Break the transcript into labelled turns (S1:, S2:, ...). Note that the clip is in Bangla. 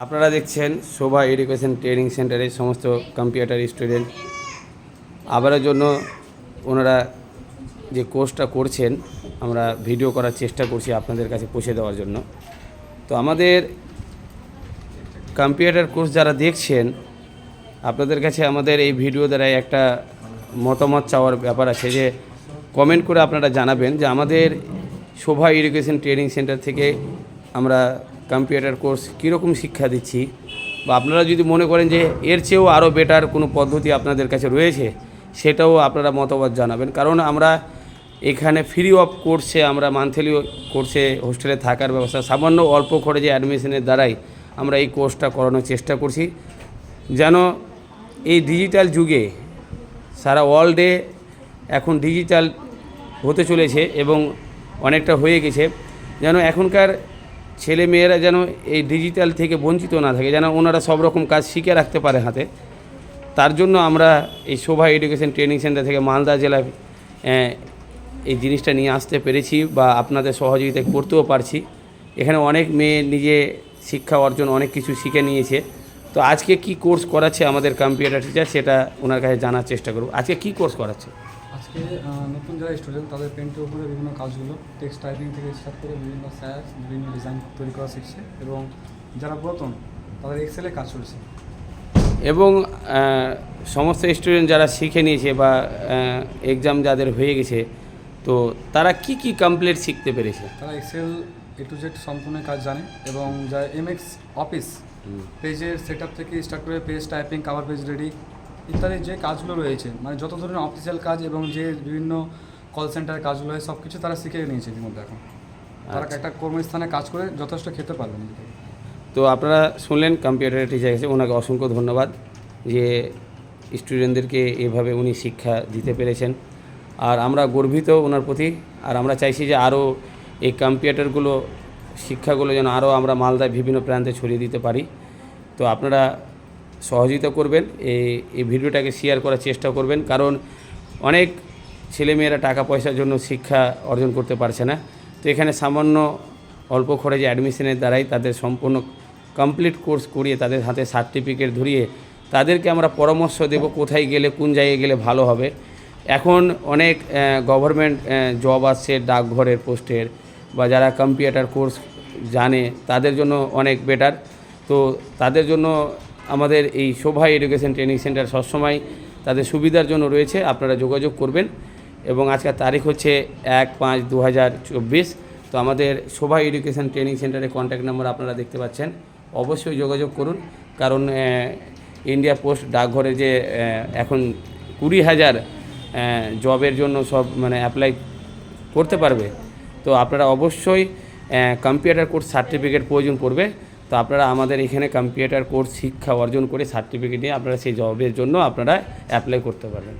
S1: আপনারা দেখছেন শোভা এডুকেশন ট্রেনিং সেন্টারের সমস্ত কম্পিউটার স্টুডেন্ট আবারের জন্য ওনারা যে কোর্সটা করছেন আমরা ভিডিও করার চেষ্টা করছি আপনাদের কাছে পৌঁছে দেওয়ার জন্য। তো আমাদের কম্পিউটার কোর্স যারা দেখছেন আপনাদের কাছে আমাদের এই ভিডিও দ্বারাই একটা মতামত চাওয়ার ব্যাপার আছে, যে কমেন্ট করে আপনারা জানাবেন যে আমাদের শোভা এডুকেশন ট্রেনিং সেন্টার থেকে আমরা কম্পিউটার কোর্স কীরকম শিক্ষা দিচ্ছি, বা আপনারা যদি মনে করেন যে এর চেয়েও আরও বেটার কোনো পদ্ধতি আপনাদের কাছে রয়েছে সেটাও আপনারা মতামত জানাবেন। কারণ আমরা এখানে ফ্রি অফ কোর্সে আমরা মান্থলি কোর্সে হোস্টেলে থাকার ব্যবস্থা সামান্য অল্প খরচে অ্যাডমিশনের দ্বারাই আমরা এই কোর্সটা করানোর চেষ্টা করছি, যেন এই ডিজিটাল যুগে সারা ওয়ার্ল্ডে এখন ডিজিটাল হতে চলেছে এবং অনেকটা হয়ে গেছে, যেন এখনকার ছেলে মেয়েরা যেন এই ডিজিটাল থেকে বঞ্চিত না থাকে, যেন ওনারা সব রকম কাজ শিখে রাখতে পারে হাতে। তার জন্য আমরা এই শোভা এডুকেশন ট্রেনিং সেন্টার থেকে মালদা জেলায় এই জিনিসটা নিয়ে আসতে পেরেছি বা আপনাদের সহযোগিতা করতেও পারছি। এখানে অনেক মেয়ে নিজে শিক্ষা অর্জন অনেক কিছু শিখে নিয়েছে। তো আজকে কি কোর্স করাচ্ছে আমাদের কম্পিউটার টিচার সেটা ওনার কাছে জানার চেষ্টা করব। আজকে কি কোর্স করাচ্ছে?
S2: আজকে নতুন যারা স্টুডেন্ট তাদের পেন্টের উপরে বিভিন্ন কাজগুলো টেক্সট টাইপিং থেকে স্টার্ট করে বিভিন্ন স্যার বিভিন্ন ডিজাইন তৈরি করা শিখছে, এবং যারা পুরাতন তাদের এক্সেলে কাজ চলছে।
S1: এবং সমস্ত স্টুডেন্ট যারা শিখে নিয়েছে বা এক্সাম যাদের হয়ে গেছে, তো তারা কি কি কমপ্লিট শিখতে পেরেছে?
S2: তারা এক্সেল A to Z সম্পূর্ণ কাজ জানে, এবং যারা MX অফিস পেজের সেট আপ থেকে স্টার্ট করে page typing, cover page ready ইত্যাদি যে কাজগুলো রয়েছে, মানে যত ধরনের অফিসিয়াল কাজ এবং যে বিভিন্ন কল সেন্টারের কাজগুলো হয় সব কিছু তারা শিখে নিয়েছে ইতিমধ্যে। এখন তারা একটা কর্মস্থানে কাজ করে যথেষ্ট খেতে পারবেন।
S1: তো আপনারা শুনলেন কম্পিউটার টিচার গেছে, ওনাকে অসংখ্য ধন্যবাদ যে স্টুডেন্টদেরকে এভাবে উনি শিক্ষা দিতে পেরেছেন, আর আমরা গর্বিত ওনার প্রতি। আর আমরা চাইছি যে আরও এই কম্পিউটারগুলো শিক্ষাগুলো যেন আরও আমরা মালদায় বিভিন্ন প্রান্তে ছড়িয়ে দিতে পারি। তো আপনারা সহযোগিতা করবেন, এই ভিডিওটাকে শেয়ার করার চেষ্টা করবেন, কারণ অনেক ছেলেমেয়েরা টাকা পয়সার জন্য শিক্ষা অর্জন করতে পারছে না। তো এখানে সামান্য অল্প খরচে অ্যাডমিশনের দ্বারাই তাদের সম্পূর্ণ কমপ্লিট কোর্স করিয়ে তাদের হাতে সার্টিফিকেট ধরিয়ে তাদেরকে আমরা পরামর্শ দেব কোথায় গেলে কোন জায়গায় গেলে ভালো হবে। এখন অনেক গভর্নমেন্ট জব আসছে ডাকঘরের পোস্টের, বা যারা কম্পিউটার কোর্স জানে তাদের জন্য অনেক বেটার। তো তাদের জন্য আমাদের এই শোভা এডুকেশন ট্রেনিং সেন্টার সবসময় তাদের সুবিধার জন্য রয়েছে। আপনারা যোগাযোগ করবেন, এবং আজকের তারিখ হচ্ছে 1/5/2024। তো আমাদের শোভা এডুকেশন ট্রেনিং সেন্টারের কন্ট্যাক্ট নাম্বার আপনারা দেখতে পাচ্ছেন, অবশ্যই যোগাযোগ করুন। কারণ ইন্ডিয়া পোস্ট ডাকঘরে যে এখন 20,000 জবের জন্য সব মানে অ্যাপ্লাই করতে পারবে। তো আপনারা অবশ্যই কম্পিউটার কোর্স সার্টিফিকেট প্রয়োজন পড়বে। তো আপনারা আমাদের এখানে কম্পিউটার কোর্স শিক্ষা অর্জন করে সার্টিফিকেট নিয়ে আপনারা সেই জবের জন্য আপনারা অ্যাপ্লাই করতে পারবেন।